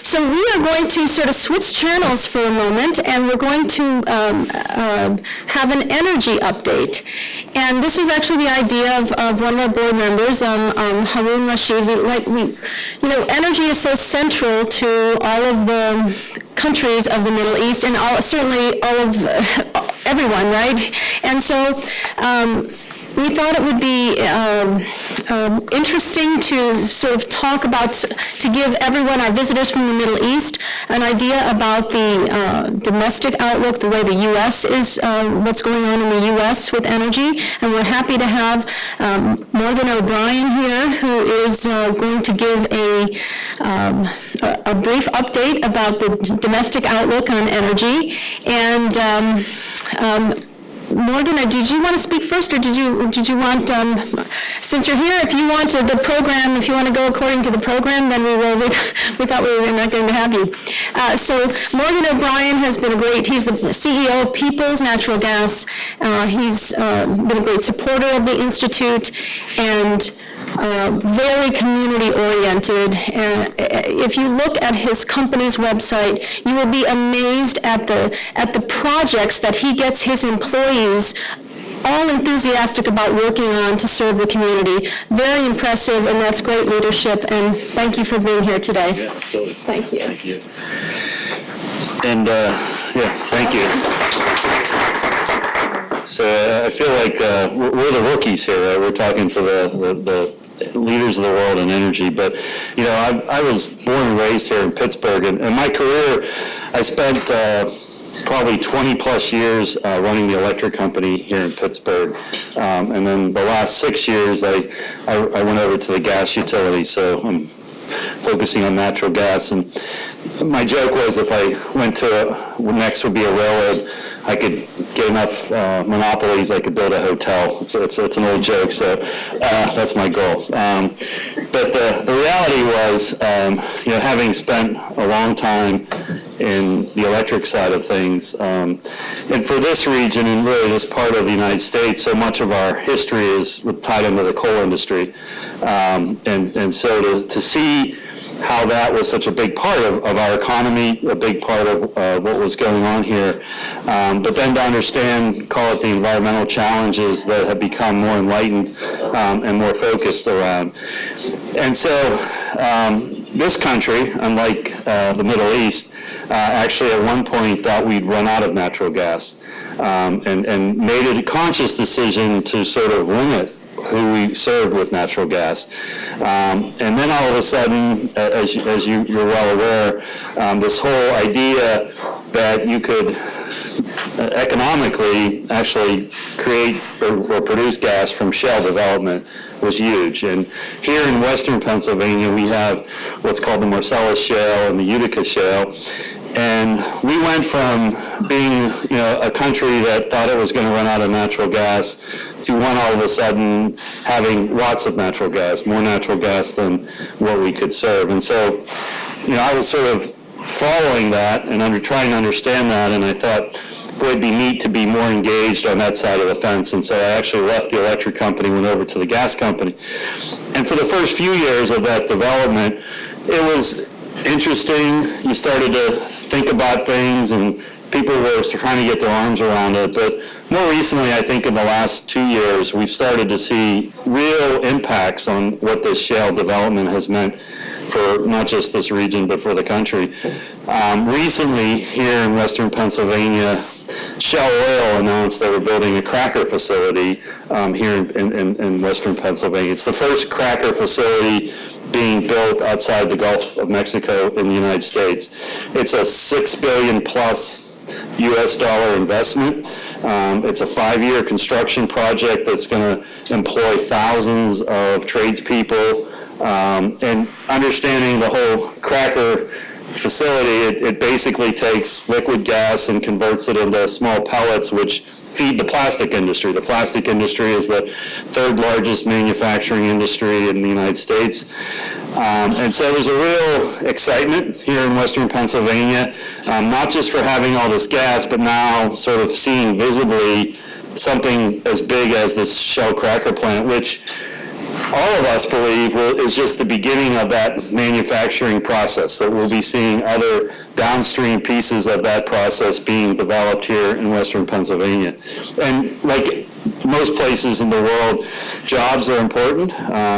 So we are going to sort of switch channels for a moment, and we're going to have an energy update. And this was actually the idea of one of our board members, Harun Rashid. Energy is so central to all of the countries of the Middle East, and certainly all of everyone, right? And so we thought it would be interesting to sort of talk about, to give everyone, our visitors from the Middle East, an idea about the domestic outlook, the way the U.S. is, what's going on in the U.S. with energy. And we're happy to have Morgan O'Brien here, who is going to give a brief update about the domestic outlook on energy. And Morgan, did you want to speak first, or did you want, since you're here, if you want the program, if you want to go according to the program, then we will. We thought we were not going to have you. So Morgan O'Brien has been he's the CEO of Peoples Natural Gas. He's been a great supporter of the Institute, and very community-oriented. If you look at his company's website, you will be amazed at the projects that he gets his employees all enthusiastic about working on to serve the community. Very impressive, and that's great leadership, and thank you for being here today. Yeah, absolutely. Thank you. Thank you. And, thank you. So I feel like we're the rookies here, right? We're talking to the leaders of the world in energy. But, I was born and raised here in Pittsburgh, and my career, I spent probably 20 plus years running the electric company here in Pittsburgh. And then the last 6 years, I went over to the gas utility, so I'm focusing on natural gas. And my joke was if I went to next would be a railroad, I could get enough monopolies, I could build a hotel. It's an old joke, so that's my goal. But the reality was, having spent a long time in the electric side of things, and for this region and really this part of the United States, so much of our history is tied into the coal industry. And so to see how that was such a big part of our economy, a big part of what was going on here, but then to understand, call it the environmental challenges that have become more enlightened and more focused around. And so this country, unlike the Middle East, actually at one point thought we'd run out of natural gas, and made a conscious decision to sort of limit who we serve with natural gas. And then all of a sudden, as you're well aware, this whole idea that you could economically actually create or produce gas from shale development was huge. And here in western Pennsylvania, we have what's called the Marcellus Shale and the Utica Shale. And we went from being, a country that thought it was going to run out of natural gas to one all of a sudden having lots of natural gas, more natural gas than what we could serve. And so, I was sort of following that and trying to understand that, and I thought, boy, it'd be neat to be more engaged on that side of the fence. And so I actually left the electric company, went over to the gas company. And for the first few years of that development, it was interesting. You started to think about things, and people were trying to get their arms around it. But more recently, I think in the last 2 years, we've started to see real impacts on what this shale development has meant for not just this region, but for the country. Recently, here in western Pennsylvania, Shell Oil announced they were building a cracker facility here in western Pennsylvania. It's the first cracker facility being built outside the Gulf of Mexico in the United States. It's a $6 billion plus US dollar investment. It's a 5-year construction project that's going to employ thousands of tradespeople. And understanding the whole cracker facility, it basically takes liquid gas and converts it into small pellets, which feed the plastic industry. The plastic industry is the third largest manufacturing industry in the United States. And so there's a real excitement here in western Pennsylvania, not just for having all this gas, but now sort of seeing visibly something as big as this Shell cracker plant, which all of us believe is just the beginning of that manufacturing process. So we'll be seeing other downstream pieces of that process being developed here in Western Pennsylvania. And like most places in the world, jobs are important.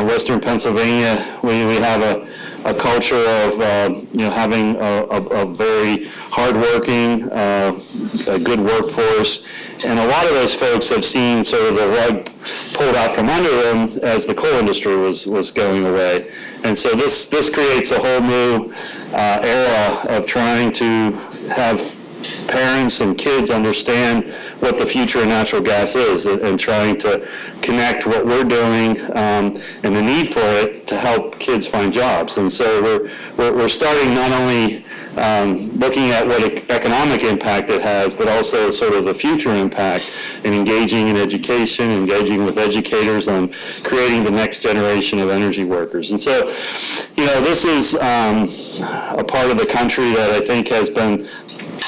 Western Pennsylvania, we have a culture of having a very hardworking, a good workforce, and a lot of those folks have seen sort of the rug pulled out from under them as the coal industry was going away. And so this creates a whole new era of trying to have parents and kids understand what the future of natural gas is, and trying to connect what we're doing and the need for it to help kids find jobs. And so we're starting not only looking at what economic impact it has, but also sort of the future impact, and engaging in education, engaging with educators on creating the next generation of energy workers. And so, this is a part of the country that I think has been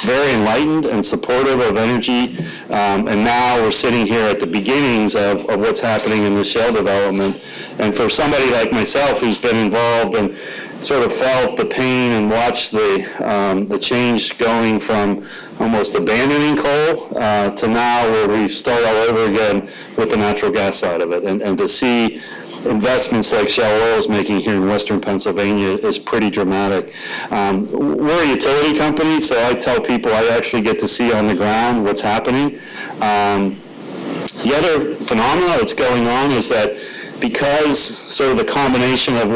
very enlightened and supportive of energy, and now we're sitting here at the beginnings of what's happening in the shale development. And for somebody like myself who's been involved and sort of felt the pain and watched the change going from almost abandoning coal to now where we start all over again with the natural gas side of it, and to see investments like Shell Oil is making here in Western Pennsylvania is pretty dramatic. We're a utility company, so I tell people I actually get to see on the ground what's happening. The other phenomena that's going on is that because sort of the combination of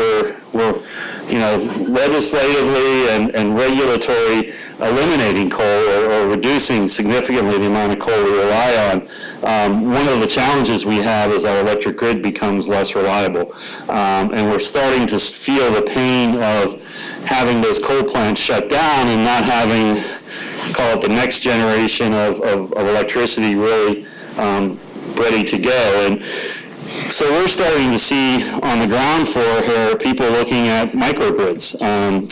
we're legislatively and regulatory eliminating coal or reducing significantly the amount of coal we rely on, one of the challenges we have is our electric grid becomes less reliable. And we're starting to feel the pain of having those coal plants shut down and not having, call it the next generation of electricity really ready to go. And so we're starting to see on the ground floor here people looking at microgrids,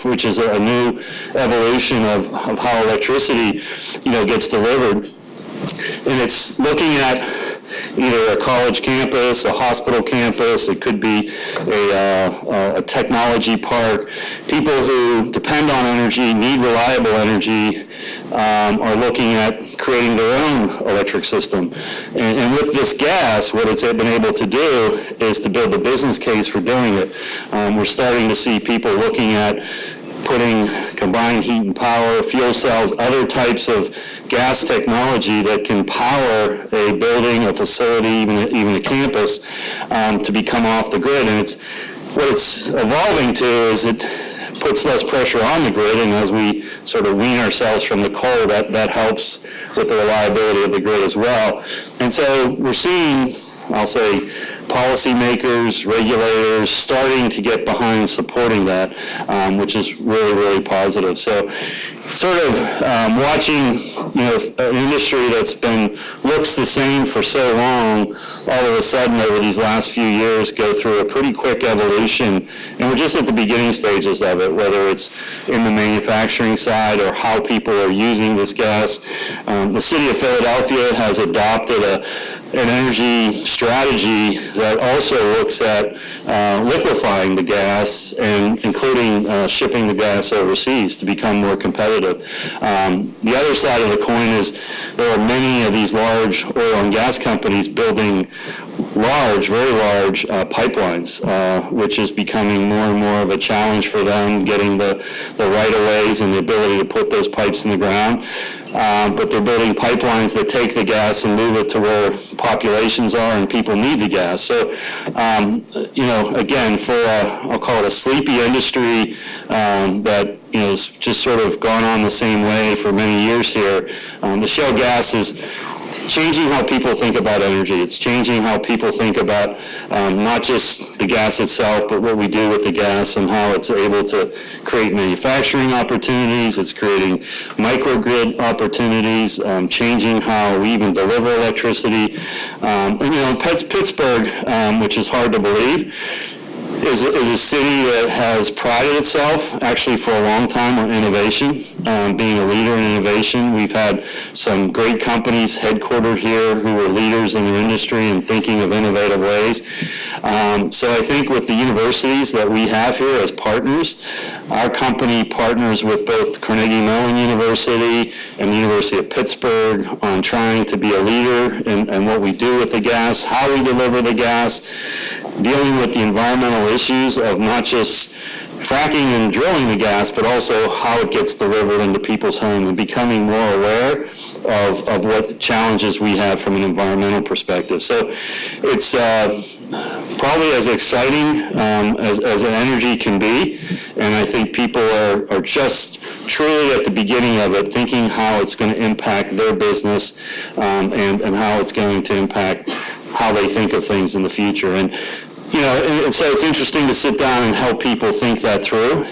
which is a new evolution of how electricity, gets delivered. And it's looking at either a college campus, a hospital campus, it could be a technology park. People who depend on energy, need reliable energy, are looking at creating their own electric system. And with this gas, what it's been able to do is to build the business case for doing it. We're starting to see people looking at putting combined heat and power, fuel cells, other types of gas technology that can power a building, a facility, even a campus, to become off the grid. And what it's evolving to is it puts less pressure on the grid, and as we sort of wean ourselves from the coal, that helps with the reliability of the grid as well. And so we're seeing, I'll say, policymakers, regulators starting to get behind supporting that, which is really, really positive. So sort of watching, an industry that's looks the same for so long, all of a sudden over these last few years go through a pretty quick evolution, and we're just at the beginning stages of it, whether it's in the manufacturing side or how people are using this gas. The city of Philadelphia has adopted an energy strategy that also looks at liquefying the gas and including shipping the gas overseas to become more competitive. The other side of the coin is there are many of these large oil and gas companies building very large pipelines, which is becoming more and more of a challenge for them, getting the right-of-ways and the ability to put those pipes in the ground. But they're building pipelines that take the gas and move it to where populations are and people need the gas. So, again, for I'll call it a sleepy industry that has just sort of gone on the same way for many years here, the shale gas is changing how people think about energy. It's changing how people think about not just the gas itself, but what we do with the gas and how it's able to create manufacturing opportunities. It's creating microgrid opportunities, changing how we even deliver electricity. Pittsburgh, which is hard to believe, is a city that has prided itself actually for a long time on innovation, being a leader in innovation. We've had some great companies headquartered here who are leaders in their industry and thinking of innovative ways. So I think with the universities that we have here as partners, our company partners with both Carnegie Mellon University and the University of Pittsburgh on trying to be a leader in what we do with the gas, how we deliver the gas, dealing with the environmental issues of not just fracking and drilling the gas, but also how it gets delivered into people's home and becoming more aware of what challenges we have from an environmental perspective. So it's probably as exciting as an energy can be, and I think people are just truly at the beginning of it, thinking how it's going to impact their business and how it's going to impact how they think of things in the future. And and so it's interesting to sit down and help people think that through.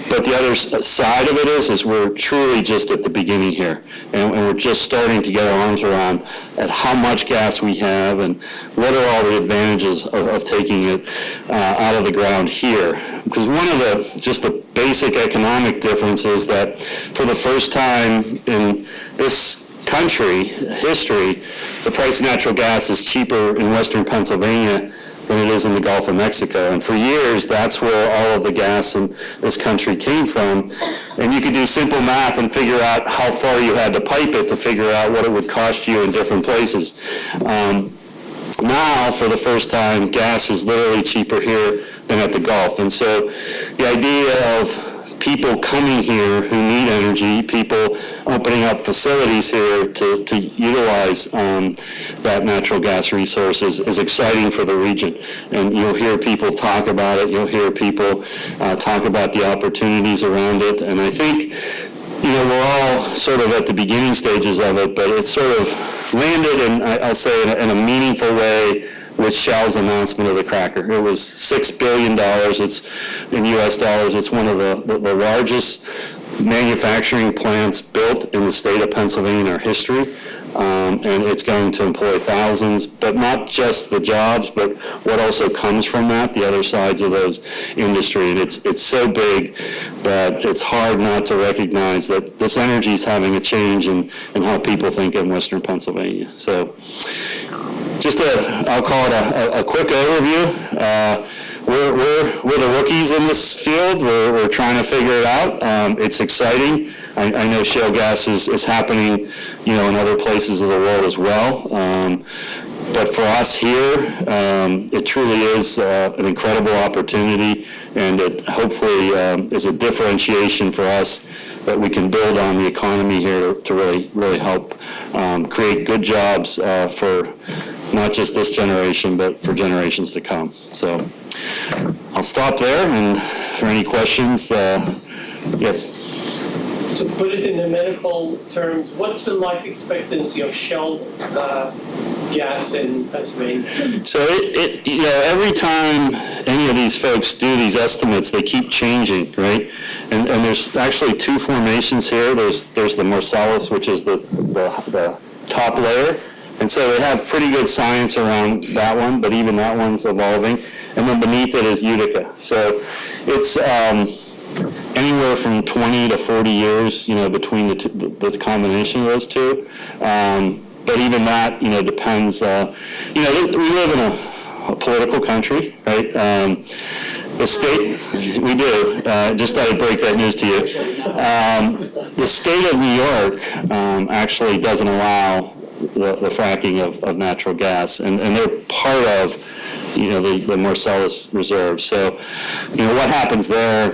But the other side of it is we're truly just at the beginning here, and we're just starting to get our arms around at how much gas we have and what are all the advantages of taking it out of the ground here. Because one of the basic economic differences that for the first time in this country history, the price of natural gas is cheaper in western Pennsylvania than it is in the Gulf of Mexico. And for years, that's where all of the gas in this country came from. And you could do simple math and figure out how far you had to pipe it to figure out what it would cost you in different places. Now, for the first time, gas is literally cheaper here than at the Gulf. And so the idea of people coming here who need energy, people opening up facilities here to utilize that natural gas resource is exciting for the region. And you'll hear people talk about it. You'll hear people talk about the opportunities around it. And I think, we're all sort of at the beginning stages of it, but it's sort of landed, I'll say, in a meaningful way with Shell's announcement of the cracker. It was $6 billion. It's in U.S. dollars. It's one of the largest manufacturing plants built in the state of Pennsylvania in our history. And it's going to employ thousands, but not just the jobs, but what also comes from that, the other sides of those industry. And it's so big that it's hard not to recognize that this energy is having a change in how people think in Western Pennsylvania. So just I'll call it a quick overview. We're the rookies in this field. We're trying to figure it out. It's exciting. I know shale gas is happening, in other places of the world as well. But for us here, it truly is an incredible opportunity, and it hopefully is a differentiation for us that we can build on the economy here to really help create good jobs for not just this generation, but for generations to come. So I'll stop there, and for any questions, yes. To put it in the medical terms, what's the life expectancy of Shell gas in Pennsylvania? So every time any of these folks do these estimates, they keep changing, right? And there's actually two formations here. There's the Marcellus, which is the top layer. And so they have pretty good science around that one, but even that one's evolving. And then beneath it is Utica. So it's anywhere from 20 to 40 years, between the combination of those two. But even that, depends. We live in a political country, right? The state, we do. Just thought I'd break that news to you. The state of New York actually doesn't allow the fracking of natural gas, and they're part of, the Marcellus reserve. So, what happens there,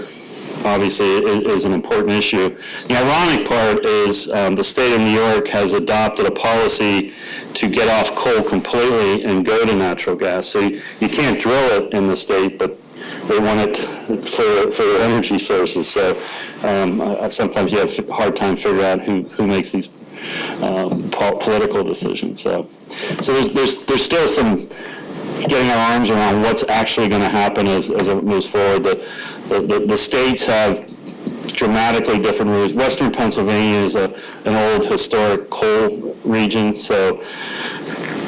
obviously, is an important issue. The ironic part is the state of New York has adopted a policy to get off coal completely and go to natural gas. So you can't drill it in the state, but they want it for their energy sources. So sometimes you have a hard time figuring out who makes these political decisions. So there's still some getting our arms around what's actually going to happen as it moves forward. The states have dramatically different rules. Western Pennsylvania is an old historic coal region, so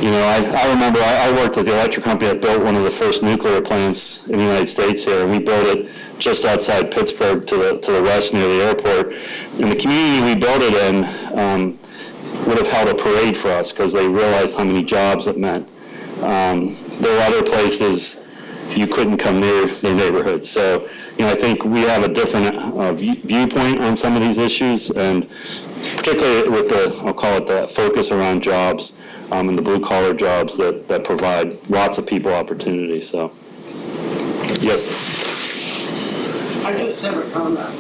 I remember I worked at the electric company that built one of the first nuclear plants in the United States here, and we built it just outside Pittsburgh to the west near the airport. And the community we built it in would have held a parade for us because they realized how many jobs it meant. there are other places you couldn't come near their neighborhoods. So, I think we have a different viewpoint on some of these issues, and particularly with I'll call it the focus around jobs and the blue-collar jobs that provide lots of people opportunity. So, yes. I just have a comment.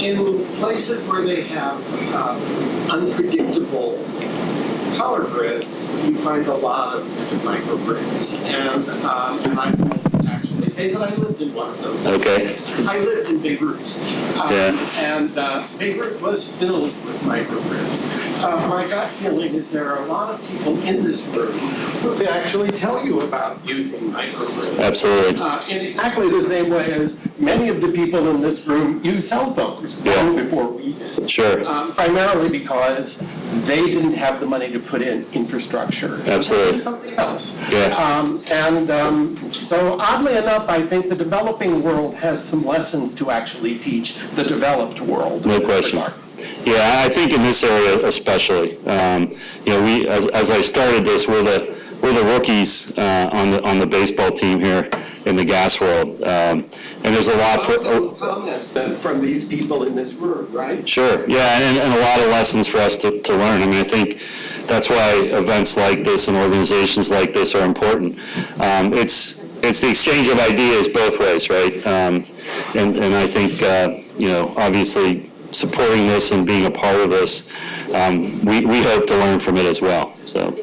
In places where they have unpredictable power grids, you find a lot of microgrids. And I will actually say that I lived in one of those. Okay. I lived in Beirut. And Beirut was filled with microgrids. My gut feeling is there are a lot of people in this room who can actually tell you about using microgrids. Absolutely. In exactly the same way as many of the people in this room use cell phones long before we did. Sure. Primarily because they didn't have the money to put in infrastructure. Absolutely. Something else. Yeah. So oddly enough, I think the developing world has some lessons to actually teach the developed world. No question. Yeah, I think in this area especially, we as I started this, we're the rookies on the baseball team here in the gas world, and there's a lot comments from these people in this room, right? Sure, yeah, and a lot of lessons for us to learn. I mean, I think that's why events like this and organizations like this are important. It's the exchange of ideas both ways, right? And I think obviously supporting this and being a part of this, we hope to learn from it as well. So.